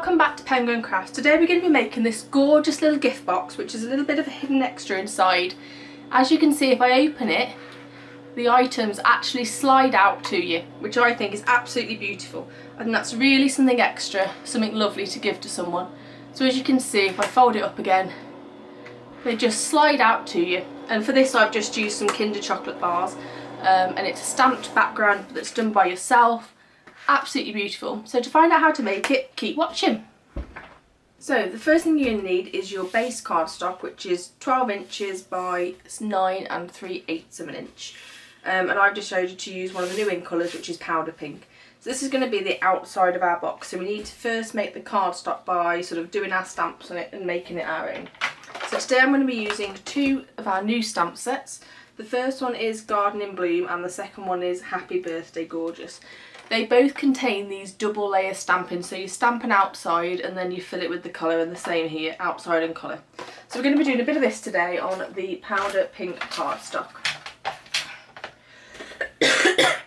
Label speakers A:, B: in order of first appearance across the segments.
A: welcome back to Penguin Crafts. Today we're going to be making this gorgeous little gift box, which is a little bit of a hidden extra inside. As you can see, if I open it, the items actually slide out to you, which I think is absolutely beautiful. And that's really something extra, something lovely to give to someone. So as you can see, if I fold it up again, they just slide out to you. And for this I've just used some Kinder chocolate bars, and it's a stamped background that's done by yourself. Absolutely beautiful. So to find out how to make it, keep watching. So the first thing you're going to need is your base cardstock, which is 12 inches by 9 3/8 of an inch. And I've decided to use one of the new in colours, which is powder pink. So this is going to be the outside of our box. So we need to first make the cardstock by sort of doing our stamps on it and making it our own. So today I'm going to be using two of our new stamp sets. The first one is Garden in Bloom and the second one is Happy Birthday Gorgeous. They both contain these double layer stamping, so you stamp an outside and then you fill it with the colour, and the same here, outside and colour. So we're going to be doing a bit of this today on the powder pink cardstock. To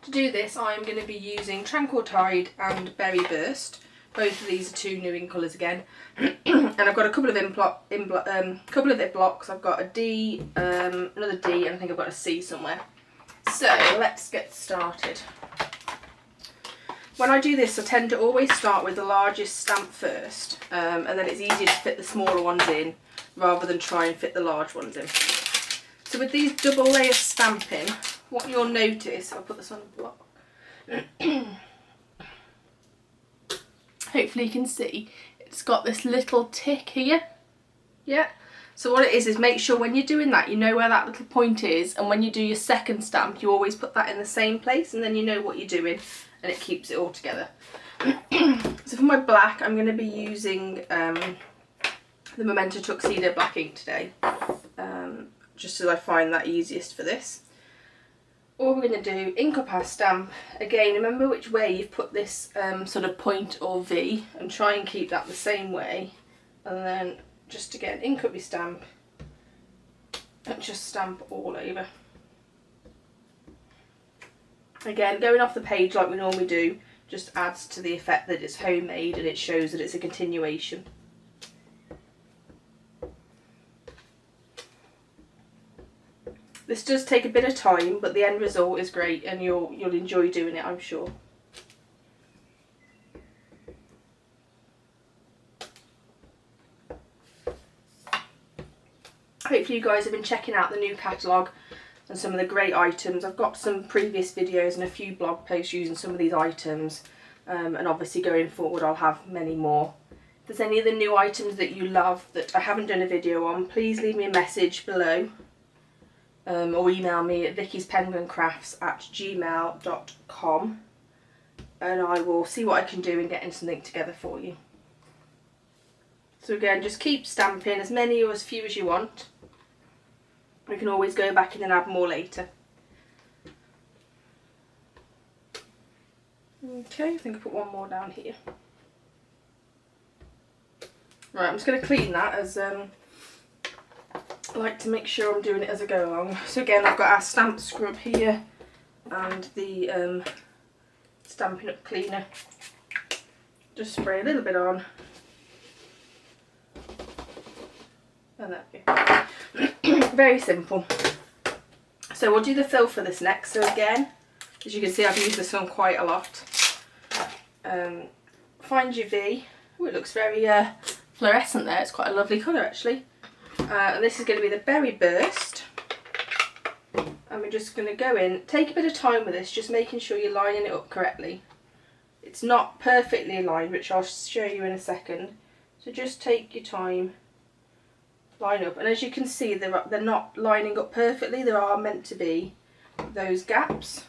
A: do this I'm going to be using Tranquil Tide and Berry Burst. Both of these are two new in colours again. And I've got a couple of it blocks. I've got a D, another D, and I think I've got a C somewhere. So let's get started. When I do this I tend to always start with the largest stamp first, and then it's easier to fit the smaller ones in rather than try and fit the large ones in. So with these double layer stamping, what you'll notice, I'll put this on the block, hopefully you can see, it's got this little tick here. Yeah. So what it is make sure when you're doing that you know where that little point is, and when you do your second stamp you always put that in the same place, and then you know what you're doing and it keeps it all together. So for my black I'm going to be using the Memento Tuxedo black ink today, just as I find that easiest for this. All we're going to do, ink up our stamp. Again, remember which way you've put this sort of point or V, and try and keep that the same way, and then just again ink up your stamp and just stamp all over. Again, going off the page like we normally do just adds to the effect that it's homemade, and it shows that it's a continuation. This does take a bit of time, but the end result is great and you'll enjoy doing it, I'm sure. Hopefully you guys have been checking out the new catalogue and some of the great items. I've got some previous videos and a few blog posts using some of these items, and obviously going forward I'll have many more. If there's any of the new items that you love that I haven't done a video on, please leave me a message below, or email me at vickyspenguincrafts@gmail.com, and I will see what I can do in getting something together for you. So again, just keep stamping as many or as few as you want. We can always go back in and add more later. Okay, I think I put one more down here. Right, I'm just going to clean that, as I like to make sure I'm doing it as I go along. So again, I've got our stamp scrub here and the Stampin' Up cleaner. Just spray a little bit on. And there we go. Very simple. So we'll do the fill for this next. So again, as you can see, I've used this one quite a lot. Find your V. Oh, it looks very fluorescent there. It's quite a lovely colour actually. And this is going to be the Berry Burst. And we're just going to go in. Take a bit of time with this, just making sure you're lining it up correctly. It's not perfectly aligned, which I'll show you in a second. So just take your time. Line up, and as you can see they're not lining up perfectly. There are meant to be those gaps.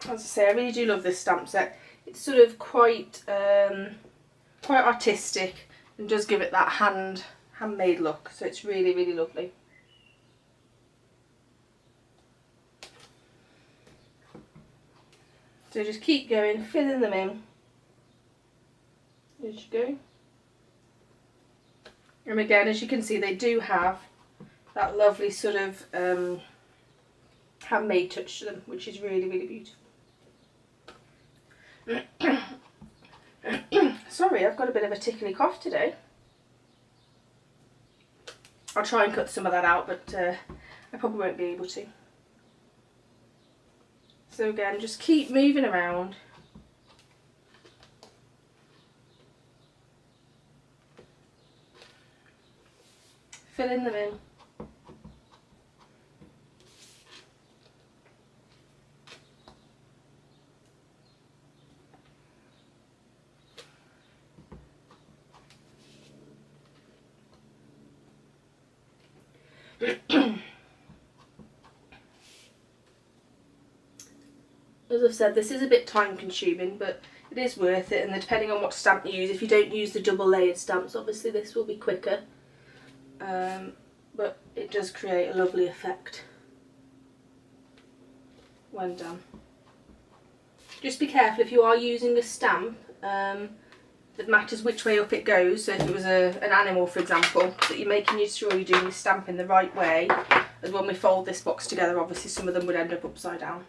A: As I say, I really do love this stamp set. It's sort of quite artistic and does give it that handmade look, so it's really, really lovely. So just keep going, filling them in as you go. And again, as you can see, they do have that lovely sort of handmade touch to them, which is really, really beautiful. Sorry, I've got a bit of a tickly cough today. I'll try and cut some of that out, but I probably won't be able to. So again, just keep moving around. Filling them in. As I've said, this is a bit time consuming, but it is worth it, and depending on what stamp you use, if you don't use the double layered stamps, obviously this will be quicker, but it does create a lovely effect when done. Just be careful if you are using a stamp that matters which way up it goes. So if it was an animal, for example, that you're making sure you're doing the stamping the right way, as when we fold this box together, obviously some of them would end up upside down.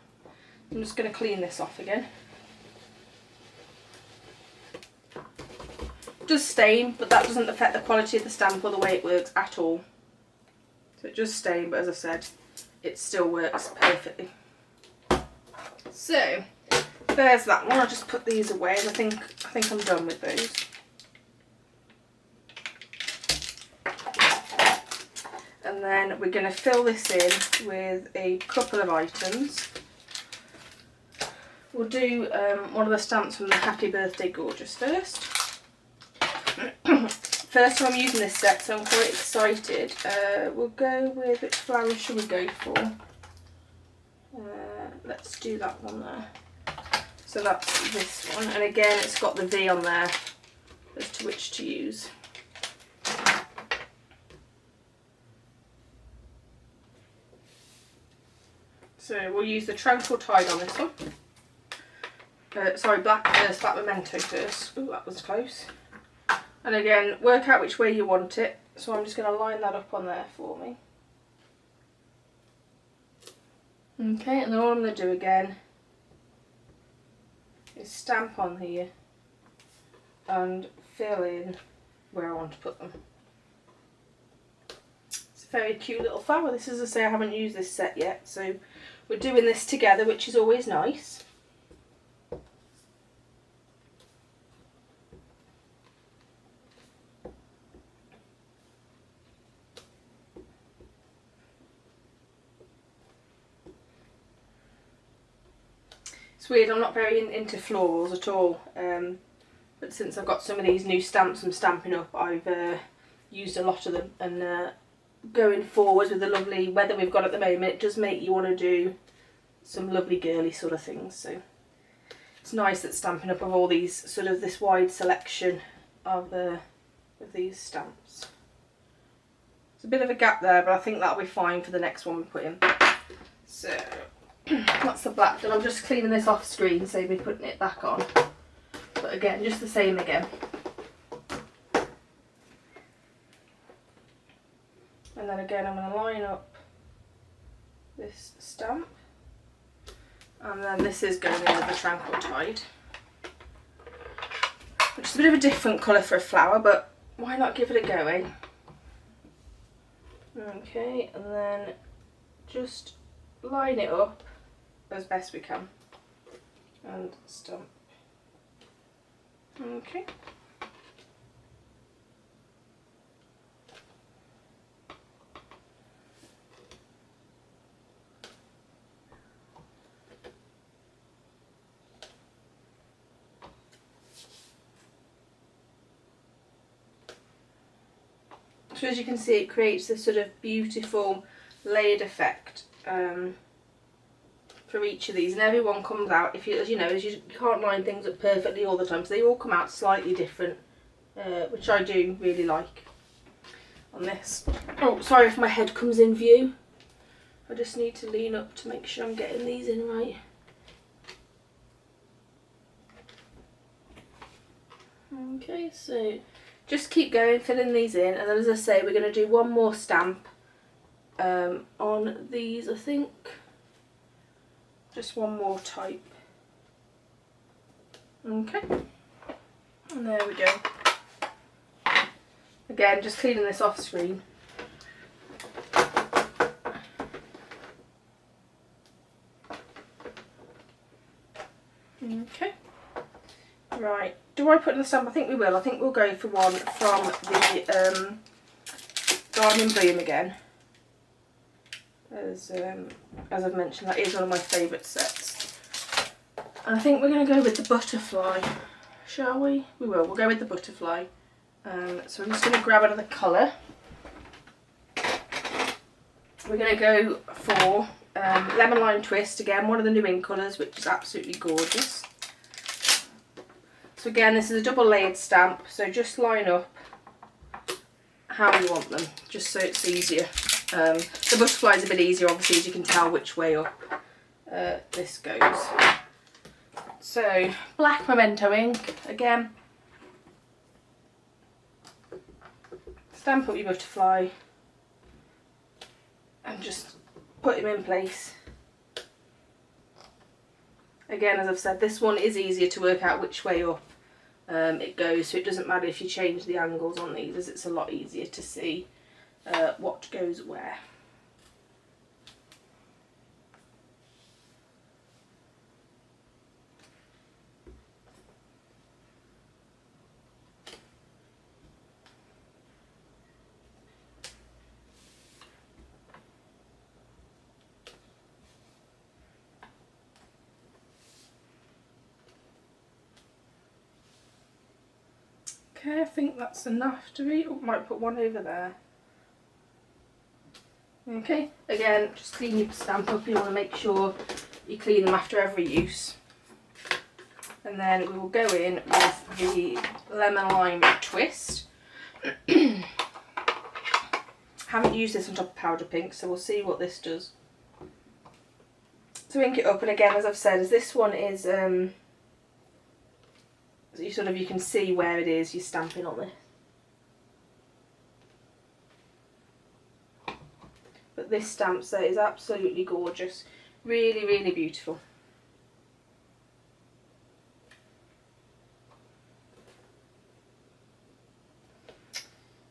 A: I'm just going to clean this off again. It does stain, but that doesn't affect the quality of the stamp or the way it works at all. So it does stain, but as I said, it still works perfectly. So there's that one. I'll just put these away, and I think I'm done with those. And then we're going to fill this in with a couple of items. We'll do one of the stamps from the Happy Birthday Gorgeous first. First time I'm using this set, so I'm quite excited. We'll go with, which flower should we go for? Let's do that one there. So that's this one, and again it's got the V on there as to which to use. So we'll use the Tranquil Tide on this one. Sorry, Black Memento first. Ooh, that was close. And again, work out which way you want it. So I'm just going to line that up on there for me. Okay, and then all I'm going to do again is stamp on here and fill in where I want to put them. It's a very cute little flower. This is, as I say, I haven't used this set yet, so we're doing this together, which is always nice. It's weird, I'm not very into florals at all, but since I've got some of these new stamps from Stampin' Up, I've used a lot of them, and going forward with the lovely weather we've got at the moment, it does make you want to do some lovely girly sort of things. So it's nice that Stampin' Up have all these sort of this wide selection of these stamps. There's a bit of a gap there, but I think that'll be fine for the next one we put in. So that's the black done. I'm just cleaning this off screen, so we're putting it back on. But again, just the same again. And then again, I'm going to line up this stamp. And then this is going in with the Tranquil Tide, which is a bit of a different colour for a flower, but why not give it a go, eh? Okay, and then just line it up as best we can and stamp. Okay. So as you can see, it creates this sort of beautiful layered effect for each of these, and everyone comes out, if you, as you know, you can't line things up perfectly all the time, so they all come out slightly different, which I do really like on this. Oh, sorry if my head comes in view. I just need to lean up to make sure I'm getting these in right. Okay, so just keep going, filling these in, and then as I say, we're going to do one more stamp on these, I think. Just one more type. Okay. And there we go. Again, just cleaning this off screen. Okay. Right. Do I put in the stamp? I think we will. I think we'll go for one from the Garden Bloom again. As I've mentioned, that is one of my favourite sets. And I think we're going to go with the butterfly. Shall we? We will. We'll go with the butterfly. So I'm just going to grab another colour. We're going to go for Lemon Lime Twist, again, one of the new in colours, which is absolutely gorgeous. So again, this is a double layered stamp, so just line up how you want them, just so it's easier. The butterfly is a bit easier, obviously, as you can tell which way up this goes. So, black Memento ink, again. Stamp up your butterfly and just put him in place. Again, as I've said, this one is easier to work out which way up it goes, so it doesn't matter if you change the angles on these, as it's a lot easier to see what goes where. Okay, I think that's enough to read. Oh, might put one over there. Okay, again, just clean your stamp up. You want to make sure you clean them after every use. And then we will go in with the Lemon Lime Twist. Haven't used this on top of powder pink, so we'll see what this does. To ink it up, and again, as I've said, as this one is you can see where it is you're stamping on this. But this stamp set is absolutely gorgeous. Really, really beautiful.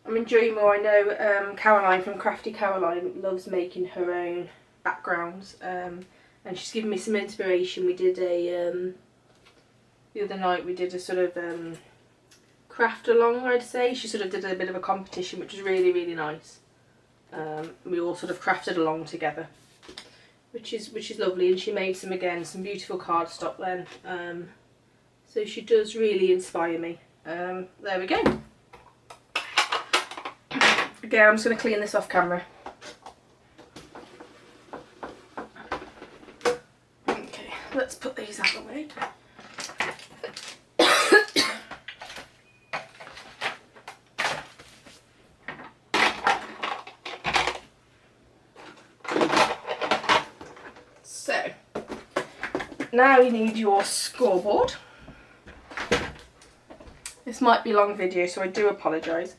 A: I'm enjoying more. I know Caroline from Crafty Caroline loves making her own backgrounds, and she's given me some inspiration. We did a the other night we did a sort of craft along, I'd say. She sort of did a bit of a competition, which was really, really nice. We all sort of crafted along together, which is lovely. And she made some beautiful cardstock then. So she does really inspire me. There we go. Again, I'm just going to clean this off camera. Okay, let's put these out of the way. So, now you need your scoreboard. This might be a long video, so I do apologise.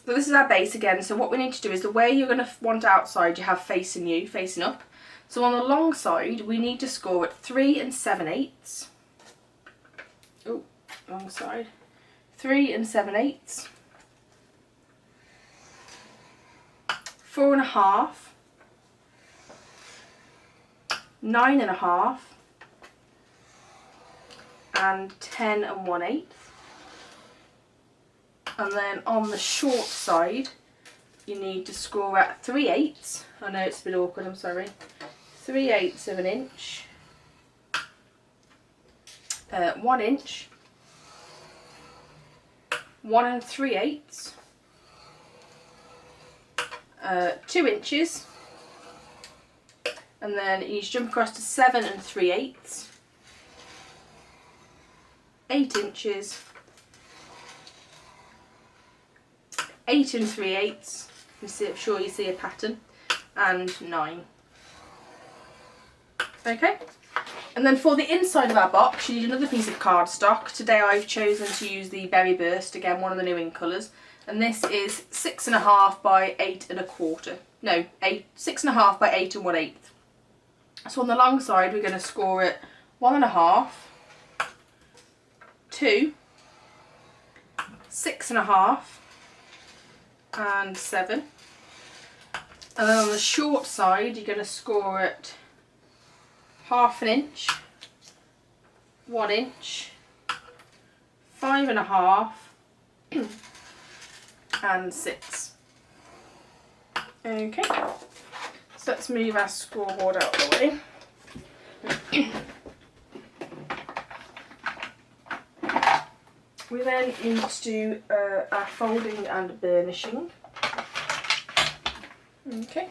A: So this is our base again, so what we need to do is the way you're going to want outside, you have facing you, facing up. So on the long side, we need to score at 3 7/8. Oh, wrong side. 3 7/8. 4 1/2. 9 1/2. And 10 1/8. And then on the short side, you need to score at 3/8. I know it's a bit awkward, I'm sorry. 3/8 of an inch. 1 inch. 1 3/8. 2 inches. And then you jump across to 7 3/8. 8 inches. 8 3/8, I'm sure you see a pattern, and 9. Okay, And then for the inside of our box, you need another piece of cardstock. Today I've chosen to use the Berry Burst, again one of the new in colours. And this is 6.5 by 8 1/4. No, 6.5 by 8 1/8. So on the long side we're going to score it 1.5, 2, 6.5 and 7. And then on the short side you're going to score it 1/2 inch, 1 inch, 5.5 and 6. Okay, so let's move our scoreboard out of the way. We then need to do our folding and burnishing. Okay.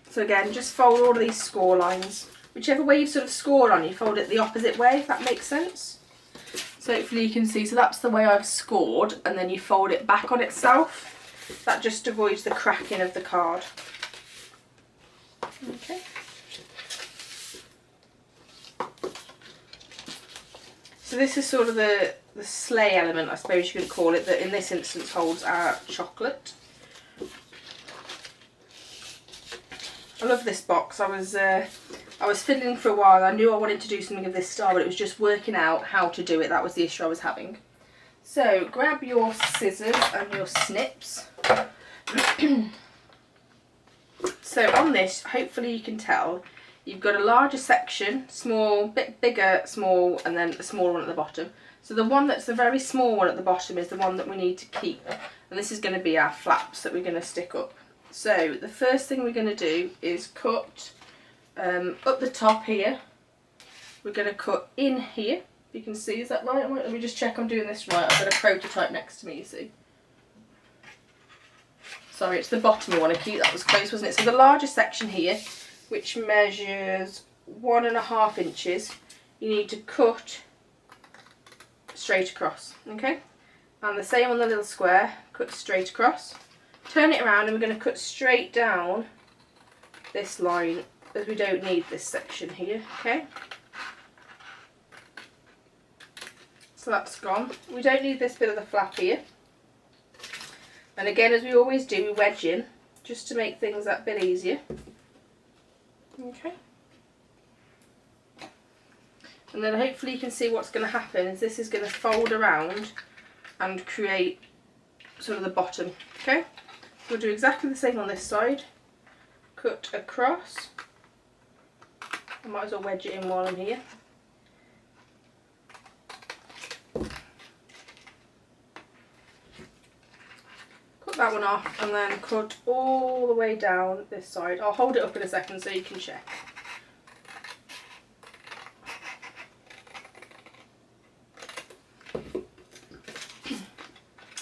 A: So again, just fold all of these score lines. Whichever way you've sort of scored on, you fold it the opposite way, if that makes sense. So hopefully you can see, so that's the way I've scored, and then you fold it back on itself. That just avoids the cracking of the card. Okay. So this is sort of the sleigh element, I suppose you could call it, that in this instance holds our chocolate. I love this box. I was fiddling for a while. I knew I wanted to do something of this style, but it was just working out how to do it. That was the issue I was having. So grab your scissors and your snips. So on this, hopefully you can tell, you've got a larger section, small, bit bigger, small, and then a smaller one at the bottom. So the one that's the very small one at the bottom is the one that we need to keep. And this is going to be our flaps that we're going to stick up. So the first thing we're going to do is cut up the top here. We're going to cut in here. You can see, is that right? Let me just check I'm doing this right. I've got a prototype next to me, you see. Sorry, it's the bottom we want to keep. That was close, wasn't it? So the larger section here, which measures 1.5 inches, you need to cut straight across, okay? And the same on the little square, cut straight across. Turn it around and we're going to cut straight down this line, as we don't need this section here, okay? So that's gone. We don't need this bit of the flap here. And again, as we always do, we wedge in, just to make things that bit easier. Okay. And then hopefully you can see what's going to happen is this is going to fold around and create sort of the bottom, okay? We'll do exactly the same on this side. Cut across. I might as well wedge it in while I'm here. Cut that one off and then cut all the way down this side. I'll hold it up in a second so you can check.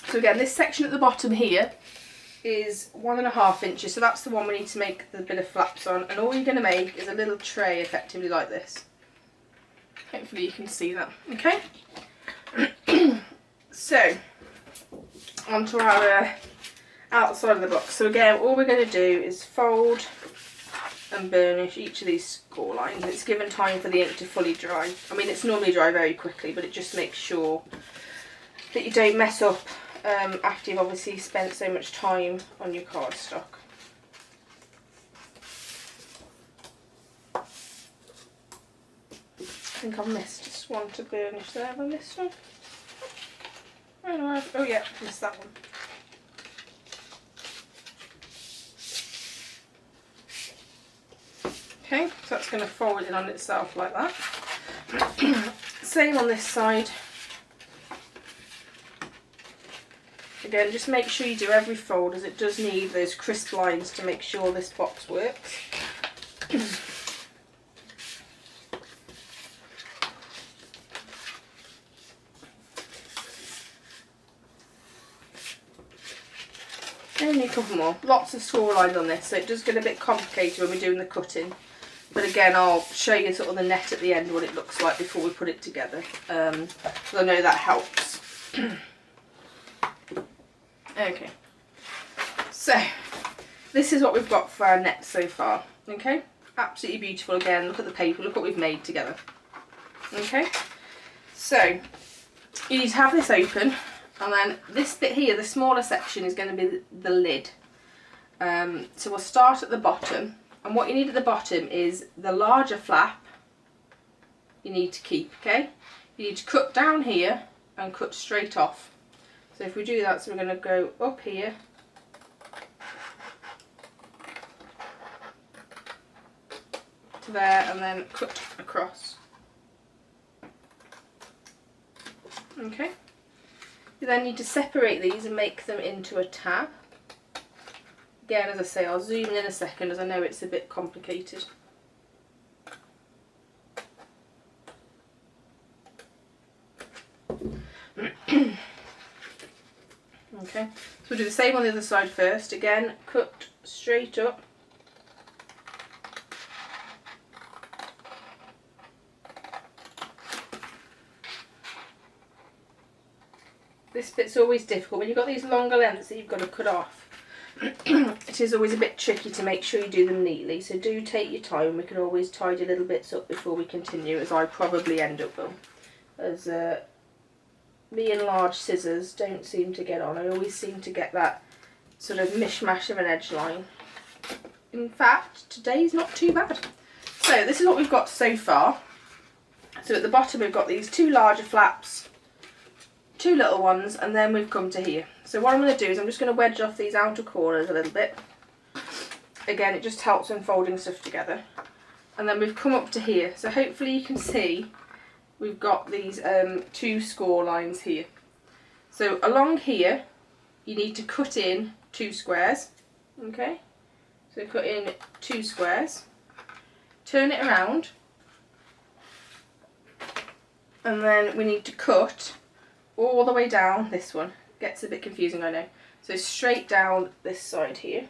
A: So again, this section at the bottom here is 1.5 inches, so that's the one we need to make the bit of flaps on, and all you're going to make is a little tray effectively like this. Hopefully you can see that, okay? So, onto our outside of the box. So again, all we're going to do is fold and burnish each of these score lines. It's given time for the ink to fully dry. I mean, it's normally dry very quickly, but it just makes sure that you don't mess up after you've obviously spent so much time on your cardstock. I think I've missed just one to burnish there. Have I missed one? Oh yeah, missed that one. Okay, so that's going to fold in on itself like that. Same on this side. Again, just make sure you do every fold, as it does need those crisp lines to make sure this box works. Only a couple more. Lots of score lines on this, so it does get a bit complicated when we're doing the cutting. But again, I'll show you sort of the net at the end, what it looks like before we put it together. Because I know that helps. Okay, so this is what we've got for our net so far, okay? Absolutely beautiful again. Look at the paper, look what we've made together. Okay, so you need to have this open, and then this bit here, the smaller section, is going to be the lid. So we'll start at the bottom, and what you need at the bottom is the larger flap you need to keep, okay? You need to cut down here and cut straight off. So if we do that, so we're going to go up here, to there, and then cut across. Okay. You then need to separate these and make them into a tab. Again, as I say, I'll zoom in a second as I know it's a bit complicated. Okay, so we'll do the same on the other side first. Again, cut straight up. This bit's always difficult. When you've got these longer lengths that you've got to cut off, it is always a bit tricky to make sure you do them neatly. So do take your time. We can always tidy little bits up before we continue, as I probably end up will. As me and large scissors don't seem to get on. I always seem to get that sort of mishmash of an edge line. In fact, today's not too bad. So this is what we've got so far. So at the bottom we've got these two larger flaps, two little ones, and then we've come to here. So what I'm going to do is I'm just going to wedge off these outer corners a little bit. Again, it just helps when folding stuff together. And then we've come up to here. So hopefully you can see we've got these two score lines here. So along here you need to cut in 2 squares. Okay, so cut in 2 squares, turn it around, and then we need to cut all the way down this one. Gets a bit confusing, I know. So straight down this side here.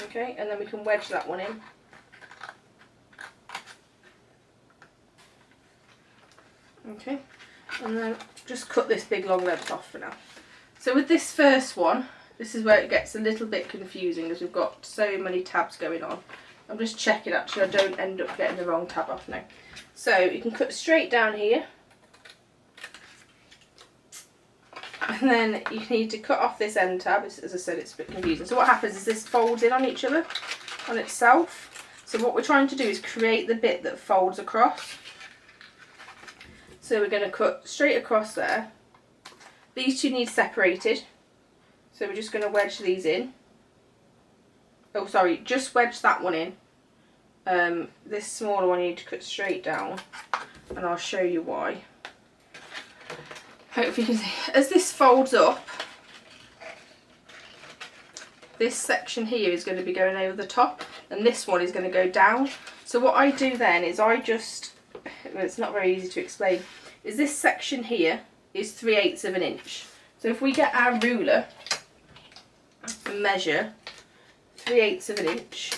A: Okay, and then we can wedge that one in. Okay, and then just cut this big long length off for now. So with this first one, this is where it gets a little bit confusing as we've got so many tabs going on. I'm just checking actually I don't end up getting the wrong tab off now. So you can cut straight down here, and then you need to cut off this end tab. As I said, it's a bit confusing. So what happens is this folds in on each other, on itself. So what we're trying to do is create the bit that folds across. So we're going to cut straight across there. These two need separated, so we're just going to wedge these in. Oh sorry, just wedge that one in. This smaller one you need to cut straight down, and I'll show you why. Hopefully you can see. As this folds up, this section here is going to be going over the top, and this one is going to go down. So what I do then is I just, well, it's not very easy to explain, is this section here is 3/8 of an inch. So if we get our ruler and measure 3/8 of an inch,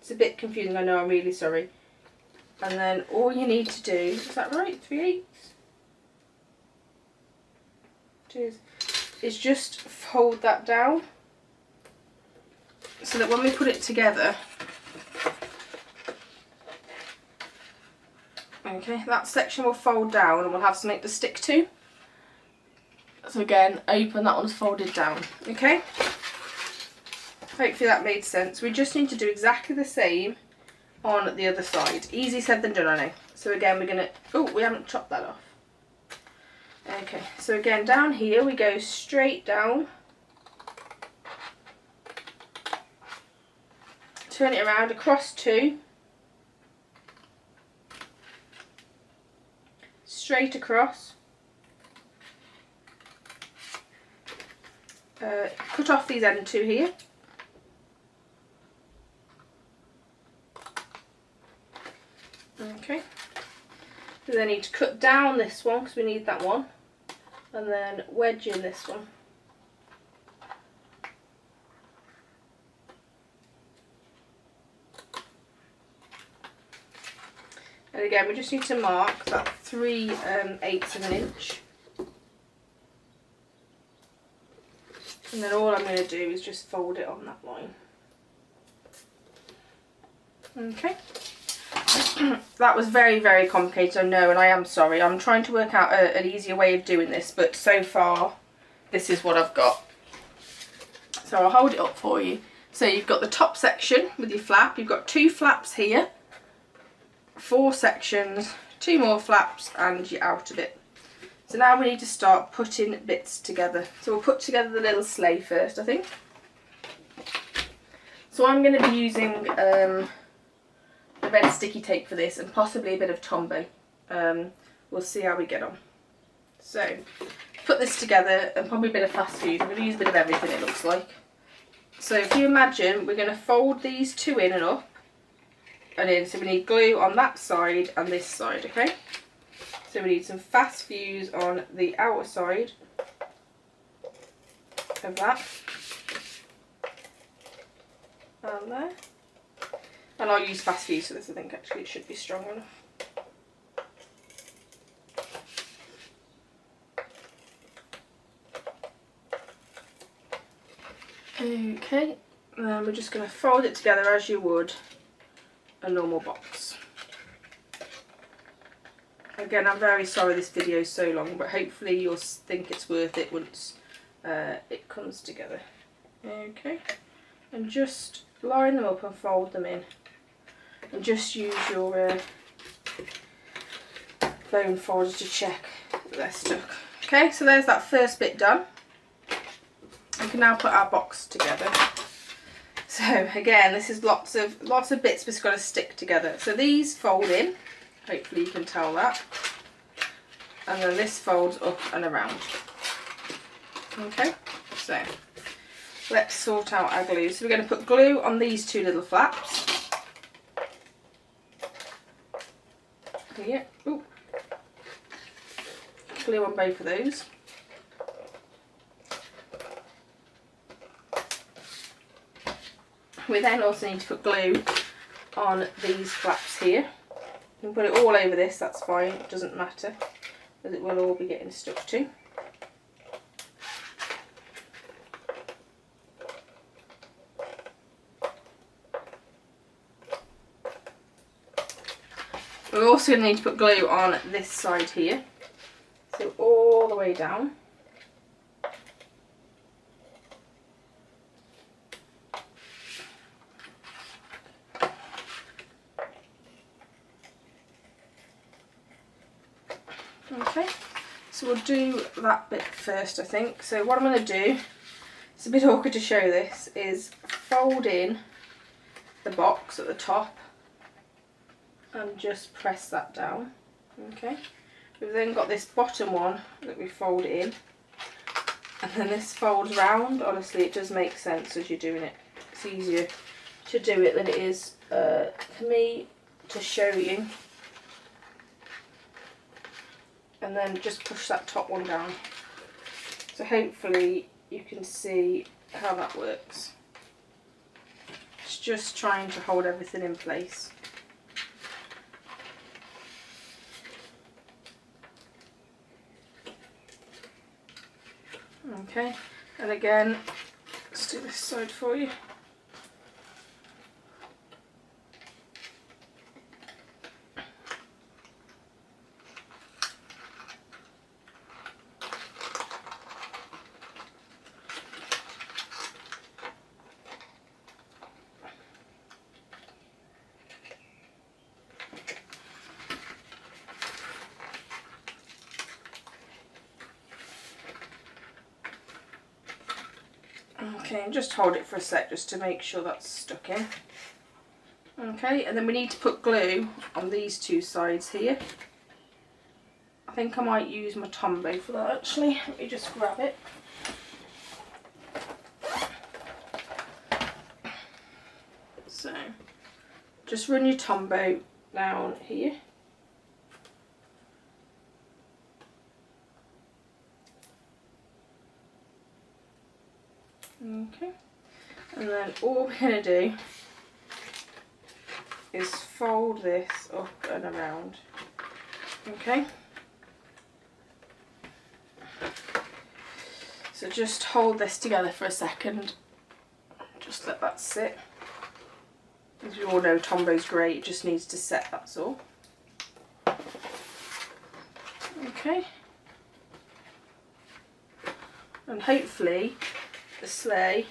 A: it's a bit confusing, I know, I'm really sorry. And then all you need to do, is that right, 3/8? Is just fold that down so that when we put it together, okay, that section will fold down and we'll have something to stick to. So again, open, that one's folded down, okay? Hopefully that made sense. We just need to do exactly the same on the other side. Easy said than done, I know. So again, we're gonna, oh, we haven't chopped that off. Okay, so again, down here we go straight down, turn it around across 2, straight across, cut off these end 2 here, okay. We then need to cut down this one because we need that one, and then wedge in this one. And again, we just need to mark that 3/8 of an inch. And then all I'm going to do is just fold it on that line. Okay. That was very, very complicated, I know, and I am sorry. I'm trying to work out an easier way of doing this, but so far this is what I've got. So I'll hold it up for you. So you've got the top section with your flap, you've got 2 flaps here, 4 sections, 2 more flaps, and you're out of it. So now we need to start putting bits together. So we'll put together the little sleigh first, I think. So I'm going to be using the red sticky tape for this, and possibly a bit of Tombow. We'll see how we get on. So put this together, and probably a bit of fast fuse. I'm going to use a bit of everything, it looks like. So if you imagine, we're going to fold these 2 in and up and in. So we need glue on that side and this side, okay? So we need some fast fuse on the outer side of that. And there. And I'll use fast fuse for this, I think actually it should be strong enough. Okay, and then we're just going to fold it together as you would a normal box. Again, I'm very sorry this video is so long, but hopefully you'll think it's worth it once it comes together. Okay, and just line them up and fold them in. And just use your bone folder to check that they're stuck. Okay, so there's that first bit done. We can now put our box together. So again, this is lots of bits that's got to stick together. So these fold in, hopefully you can tell that, and then this folds up and around. Okay, so let's sort out our glue. So we're going to put glue on these 2 little flaps. Here, ooh. Glue on both of those. We then also need to put glue on these flaps here. You can put it all over this, that's fine, it doesn't matter, as it will all be getting stuck to. We're also going to need to put glue on this side here, so all the way down. Okay, so we'll do that bit first, I think. So what I'm going to do, it's a bit awkward to show this, is fold in the box at the top and just press that down. Okay, we've then got this bottom one that we fold in, and then this folds round. Honestly, it does make sense as you're doing it. It's easier to do it than it is for me to show you. And then just push that top one down. So hopefully you can see how that works. It's just trying to hold everything in place. Okay, and again, let's do this side for you. Okay, and just hold it for a sec just to make sure that's stuck in. Okay, and then we need to put glue on these 2 sides here. I think I might use my Tombow for that actually. Let me just grab it. So, just run your Tombow down here. Okay, and then all we're going to do is fold this up and around. Okay, So just hold this together for a second. Just let that sit. As you all know, Tombo's great, it just needs to set, that's all. Okay. And hopefully the sleigh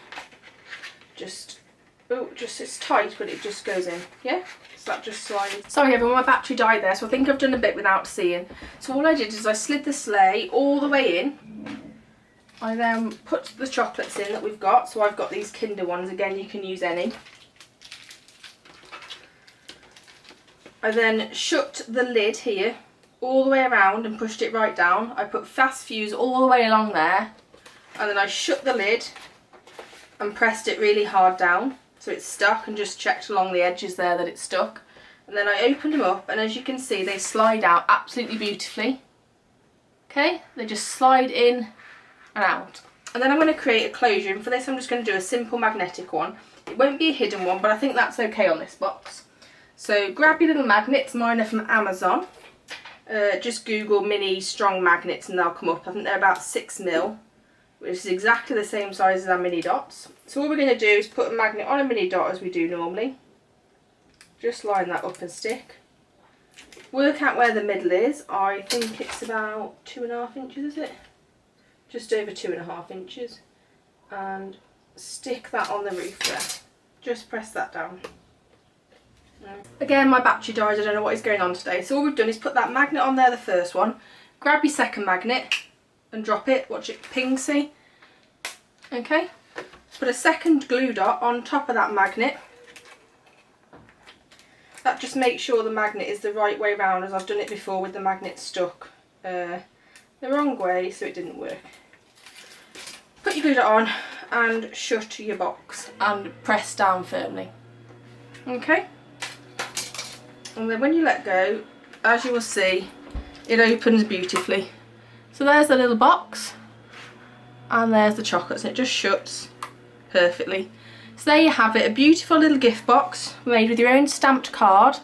A: just it's tight, but it just goes in. Yeah, so that just slides. Sorry everyone, my battery died there, so I think I've done a bit without seeing. So all I did is I slid the sleigh all the way in. I then put the chocolates in that we've got. So I've got these Kinder ones, again you can use any. I then shut the lid here all the way around and pushed it right down. I put fast fuse all the way along there, and then I shut the lid and pressed it really hard down so it's stuck, and just checked along the edges there that it's stuck. And then I opened them up, and as you can see they slide out absolutely beautifully. Okay, they just slide in and out. And then I'm going to create a closure, and for this I'm just going to do a simple magnetic one. It won't be a hidden one, but I think that's okay on this box. So grab your little magnets, mine are from Amazon. Just Google mini strong magnets and they'll come up. I think they're about 6mm, which is exactly the same size as our mini dots. So all we're going to do is put a magnet on a mini dot as we do normally. Just line that up and stick. Work out where the middle is. I think it's about 2.5 inches, is it? Just over 2.5 inches. And stick that on the roof there. Just press that down. Again, my battery died, I don't know what is going on today. So all we've done is put that magnet on there, the first one. Grab your second magnet and drop it. Watch it ping, see? Okay. Put a second glue dot on top of that magnet. That just makes sure the magnet is the right way round, as I've done it before with the magnet stuck the wrong way, so it didn't work. Put your glue dot on and shut your box and press down firmly. Okay. And then when you let go, as you will see, it opens beautifully. So there's the little box, and there's the chocolates, and it just shuts perfectly. So there you have it, a beautiful little gift box made with your own stamped card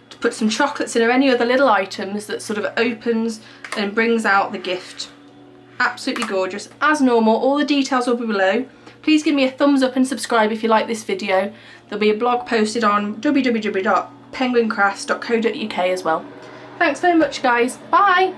A: to put some chocolates in or any other little items that sort of opens and brings out the gift. Absolutely gorgeous. As normal, all the details will be below. Please give me a thumbs up and subscribe if you like this video. There'll be a blog posted on www.penguincrafts.co.uk as well. Thanks very much guys, bye!